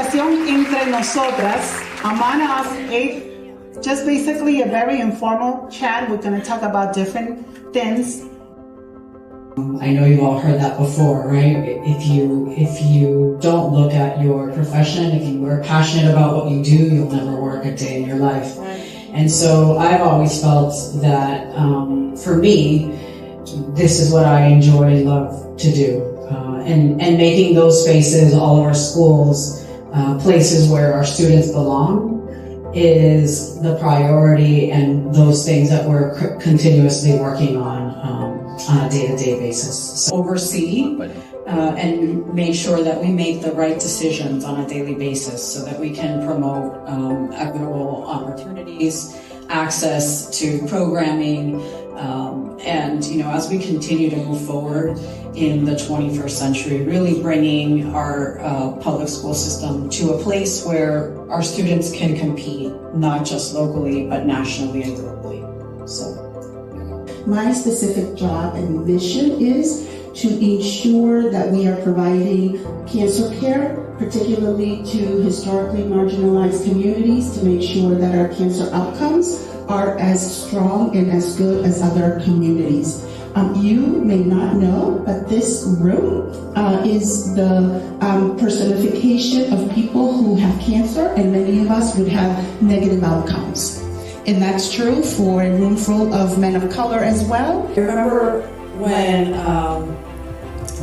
conversación entre nosotras, among us, just basically a very informal chat. We're going to talk about different things. I know you've all heard that before, right? If you don't look at your profession, if you are passionate about what you do, you'll never work a day in your life. And so I've always felt that for me, this is what I enjoy and love to do. And making those spaces, all of our schools, places where our students belong, is the priority, and those things that we're continuously working on a day-to-day basis. So oversee and make sure that we make the right decisions on a daily basis so that we can promote equitable opportunities, access to programming, and as we continue to move forward in the 21st century, really bringing our public school system to a place where our students can compete, not just locally, but nationally and globally. So, my specific job and mission is to ensure that we are providing cancer care, particularly to historically marginalized communities, to make sure that our cancer outcomes are as strong and as good as other communities. You may not know, but this room is the personification of people who have cancer, and many of us would have negative outcomes. And that's true for a room full of men of color as well. I remember when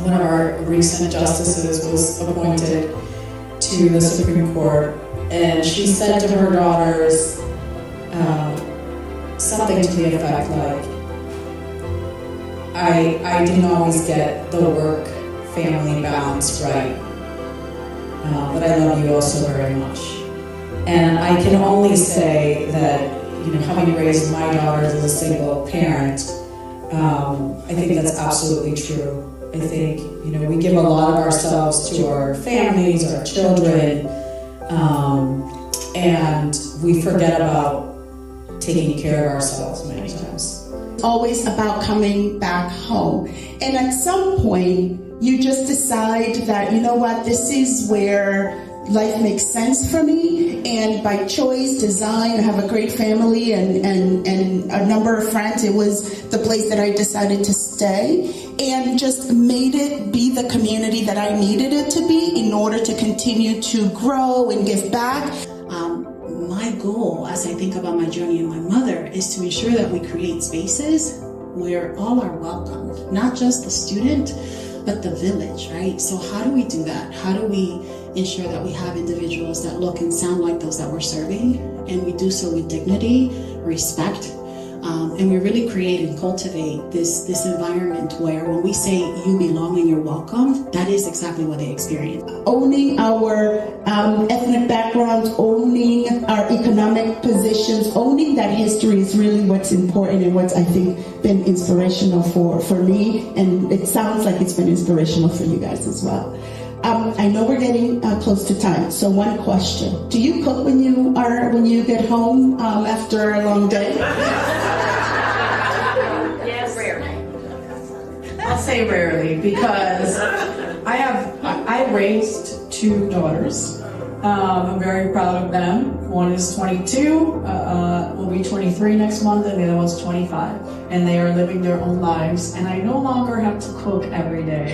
one of our recent justices was appointed to the Supreme Court, and she said to her daughters something to the effect like, I didn't always get the work-family balance right, but I love you also very much. And I can only say that, having raised my daughters as a single parent, I think that's absolutely true. I think, we give a lot of ourselves to our families, our children, and we forget about taking care of ourselves many times. It's always about coming back home. And at some point, you just decide that, this is where life makes sense for me, and by choice, design, I have a great family and a number of friends. It was the place that I decided to stay, and just made it be the community that I needed it to be in order to continue to grow and give back. My goal, as I think about my journey and my mother, is to ensure that we create spaces where all are welcomed, not just the student, but the village, right? So how do we do that? How do we ensure that we have individuals that look and sound like those that we're serving, and we do so with dignity, respect, and we really create and cultivate this environment where when we say you belong and you're welcome, that is exactly what they experience. Owning our ethnic backgrounds, owning our economic positions, owning that history is really what's important and what's, I think, been inspirational for me, and it sounds like it's been inspirational for you guys as well. I know we're getting close to time, so one question. Do you cook when you get home after a long day? Yes, rarely. I'll say rarely, because I raised two daughters. I'm very proud of them. One is 22, will be 23 next month, and the other one's 25. And they are living their own lives, and I no longer have to cook every day.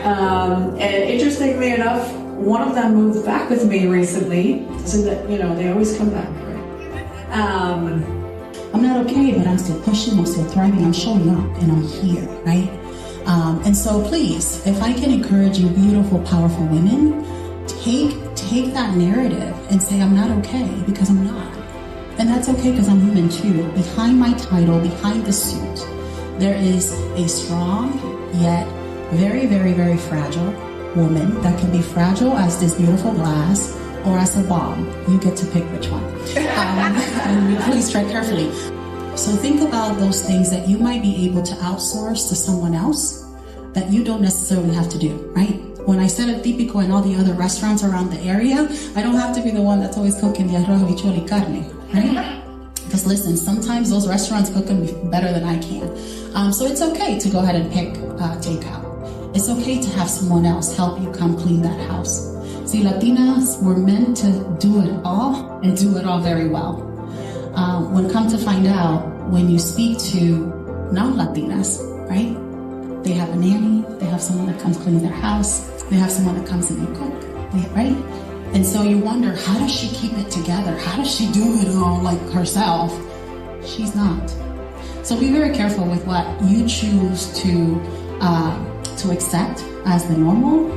And interestingly enough, one of them moved back with me recently, so that, they always come back, right? I'm not okay, but I'm still pushing, I'm still thriving, I'm showing up, and I'm here, right? And so please, if I can encourage you beautiful, powerful women, take that narrative and say, I'm not okay, because I'm not. And that's okay, because I'm human too. Behind my title, behind the suit, there is a strong, yet very, very, very fragile woman that can be fragile as this beautiful glass or as a bomb. You get to pick which one. And please tread carefully. So think about those things that you might be able to outsource to someone else that you don't necessarily have to do, right? When I said El Típico and all the other restaurants around the area, I don't have to be the one that's always cooking the arroz, habichuela y carne, right? Because listen, sometimes those restaurants cook them better than I can. So it's okay to go ahead and pick takeout. It's okay to have someone else help you come clean that house. See, Latinas were meant to do it all and do it all very well. When come to find out, when you speak to non-Latinas, right? They have a nanny, they have someone that comes clean their house, they have someone that comes in and cook, right? And so you wonder, how does she keep it together? How does she do it all like herself? She's not. So be very careful with what you choose to accept as the normal.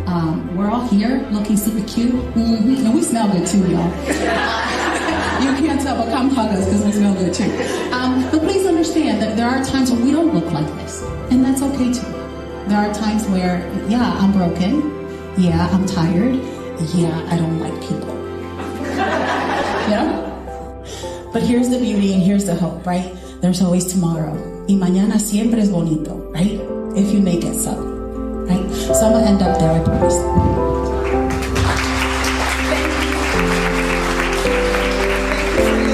We're all here looking super cute, and we smell good too, y'all. You can't tell, but come hug us because we smell good too. But please understand that there are times when we don't look like this, and that's okay too. There are times where, yeah, I'm broken, yeah, I'm tired, yeah, I don't like people. You know? But here's the beauty and here's the hope, right? There's always tomorrow. Y mañana siempre es bonito, right? If you make it so, right? So I'm gonna end up there, I promise. Thank you.